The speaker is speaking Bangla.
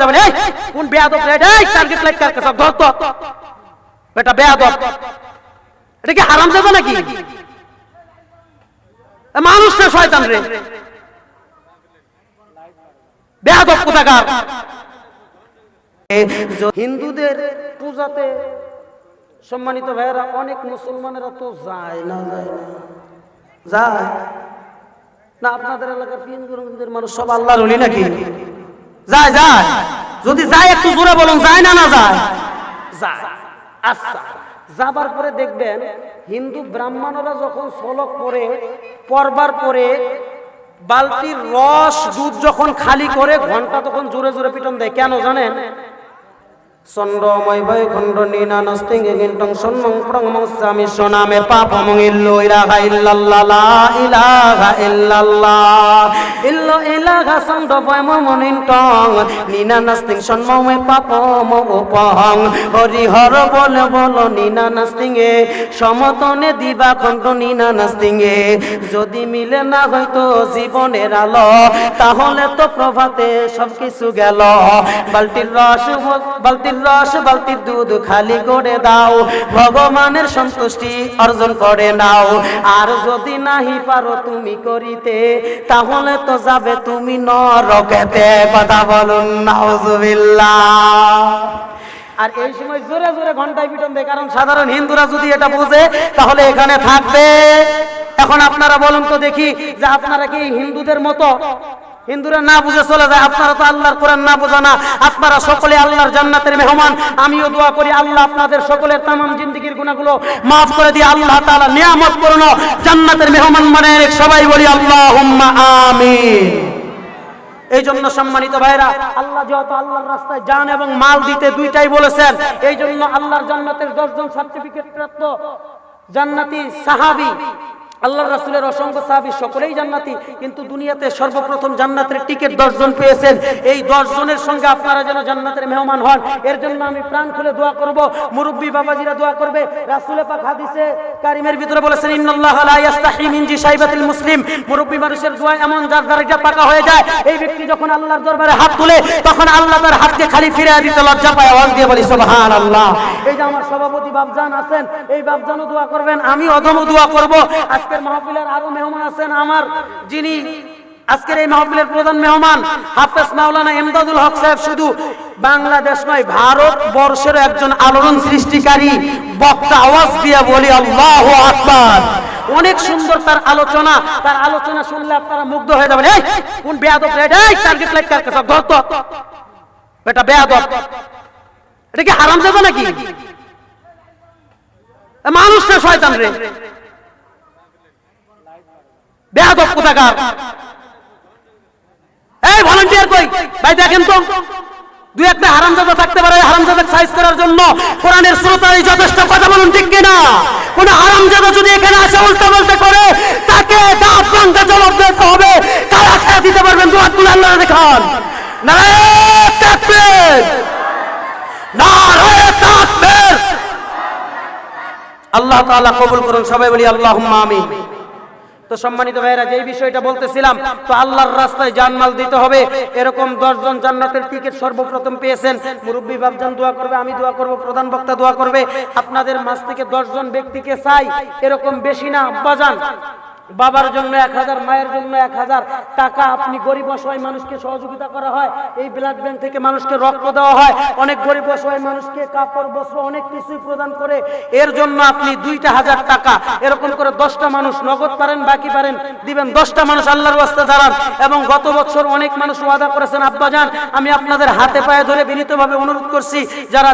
যাবেন এই কোন বেয়াদব রে এই টার্গেট লাইট কার কাছে ধর তো বেটা বেয়াদব এটা কি হারামজাদা নাকি মানুষ না শয়তান রে বেয়াদব কোথাকার হিন্দুদের পূজাতে সম্মানিত ভাইয়েরা অনেক মুসলমানেরা তো যায় না যায় না আপনাদের এলাকার পীরগঞ্জের মানুষ সব আল্লাহর ওলি নাকি যায় যায় যদি যায় একটু জোরে বলুন যায় না না যায় যায় আচ্ছা যাবার পরে দেখবেন হিন্দু ব্রাহ্মণরা যখন সলক পরে পরবার পরে বালতির রস দুধ যখন খালি করে ঘন্টা তখন জোরে জোরে পিটন দেয় কেন জানেন চন্দ্রময় বৈ খণ্ড নিনা নস্তিঙ্গে গিন্টং সন্মং প্রংমংসামি সোনামে পাপমং ইল্লো ইলাহা ইল্লাল্লাহ লা ইলাহা ইল্লাল্লাহ ইল্লো ইলাহা চন্দ্রময় মমনিন্টং নিনা নস্তিং সন্মমে পাপম উপহং হরি হর বলে বলো নিনা নস্তিঙ্গে সমতনে দিবা খণ্ড নিনা নস্তিঙ্গে যদি মিলে না হয়তো জীবনের আলো তাহলে তো প্রভাতে সবকিছু গেল বালতির রস বালতির দুধ খালি করে দাও ভগবানের সন্তুষ্টি অর্জন করে নাও আর যদি নাহি পারো তুমি করিতে তাহলে তো যাবে তুমি নরকেতে কথা বলুন নাউজুবিল্লাহ আর এই সময় জোরে জোরে ঘন্টায় পিটন দেয় কারণ সাধারণ হিন্দুরা যদি এটা বুঝে তাহলে এখানে থাকবে এখন আপনারা বলুন তো দেখি যে আপনারা কি হিন্দুদের মতো হিন্দুরা না বুঝে চলে যায় আপনারা তো আল্লাহর কোরআন না বোঝা না আপনারা সকলে আল্লাহর জান্নাতের মেহমান আমিও দোয়া করি আল্লাহ আপনাদের সকলের তামাম জিন্দেগীর গুনাহগুলো maaf করে দিয়ে আল্লাহ তাআলা নিয়ামতপূর্ণ জান্নাতের মেহমান মানে সবাই বলি আল্লাহুম্মা আমিন এই জন্য সম্মানিত ভাইরা আল্লাহ যেহেতু আল্লাহর রাস্তায় জান এবং মাল দিতে দুইটাই বলেছেন এই জন্য আল্লাহর জান্নাতের 10 জন সার্টিফিকেট প্রাপ্ত জান্নাতি সাহাবী আল্লাহর রাসূলের অসংখ্য সাহাবী সকলেই জান্নাতি কিন্তু দুনিয়াতে সর্বপ্রথম জান্নাতের টিকিট 10 জন পেয়েছেন এই 10 জনের সঙ্গে আপনারা যেন জান্নাতের মেহমান হন এর জন্য আমি প্রাণ খুলে দোয়া করব মুরব্বি বাবাজিরা দোয়া করবে রাসূল পাক হাদিসে কারিমের ভিতরে বলেছেন ইন্নাল্লাহা লা ইস্তাহি মিন জিশাইবাতিল মুসলিম মুরব্বি মানুষের দোয়া এমন যার দাড়িটা পাকা হয়ে যায় এই ব্যক্তি যখন আল্লাহর দরবারে হাত তুলে তখন আল্লাহ তার হাতকে খালি ফিরিয়ে দিতে লজ্জা পায় আওয়াজ দিয়ে বলি সুবহানাল্লাহ এই যে আমার সভাপতি বাপজান আছেন এই বাপজানও দোয়া করবেন আমি অধমও দোয়া করব আজকের মাহফিলের আরো মেহমান আছেন আমার যিনি আজকের এই মাহফিলের প্রধান মেহমান হাফেজ মাওলানা ইমদাদুল হক সাহেব শুধু বাংলাদেশ নয় ভারত বর্ষের একজন আলোড়ন সৃষ্টিকারী বক্তা আওয়াজ দিয়ে বলি আল্লাহু আকবার অনেক সুন্দর তার আলোচনা শুনলে আপনারা মুগ্ধ হয়ে যাবেন এই কোন বেয়াদব রে এই টার্গেট লাইট কার কাছে ধর তো বেটা বেয়াদব এটা কি হারামজাদা নাকি মানুষ না শয়তান রে বেয়াদব কোথাকার এই ভলান্টিয়ার কই ভাই দেখেন তো দুই একটা হারামজাদা থাকতে পারে হারামজাদা সাইজ করার জন্য কোরআনের শ্রোতাই যথেষ্ট কথা বলুন ঠিক কিনা কোন হারামজাদা যদি এখানে আসে উল্টা পাল্টা করে তাকে দাঁত ভাঙা জবাব দিতে হবে কারা খেয়ে দিতে পারবেন দোয়া তুলে আল্লাহ দেখান নারায়ে তাকবীর নারায়ে তাকবীর আল্লাহ তাআলা কবুল করুন সবাই বলি আল্লাহুম্মা আমিন তো সম্মানিত ভাইরা যেই বিষয়টা বলতেছিলাম তো আল্লাহর রাস্তায় জানমাল দিতে হবে এরকম 10 জন জান্নাতের টিকিট সর্বপ্রথম পেয়েছেন মুরব্বি বাপজান দোয়া করবে আমি দোয়া করব প্রধান বক্তা দোয়া করবে আপনাদের মাঝ থেকে 10 জন ব্যক্তিকে চাই এরকম বেশি না আব্বাজান বাবার জন্য 1000 মায়ের জন্য 1000 টাকা আপনি গরিব অসহায় মানুষকে সহযোগিতা করা হয় এই ব্লাড ব্যাংক থেকে মানুষকে রক্ত দেওয়া হয় অনেক গরিব অসহায় মানুষকে কাপড় বস্ত্র অনেক কিছুই প্রদান করে এর জন্য আপনি 2000 টাকা এরকম করে 10টা মানুষ নগদ পারেন বাকি পারেন দিবেন 10টা মানুষ আল্লাহর ওয়াস্তে দাঁড়ান এবং গত বছর অনেক মানুষ ওয়াদা করেছেন আব্বাজান আমি আপনাদের হাতে পায়ে ধরে বিনীতভাবে অনুরোধ করছি যারা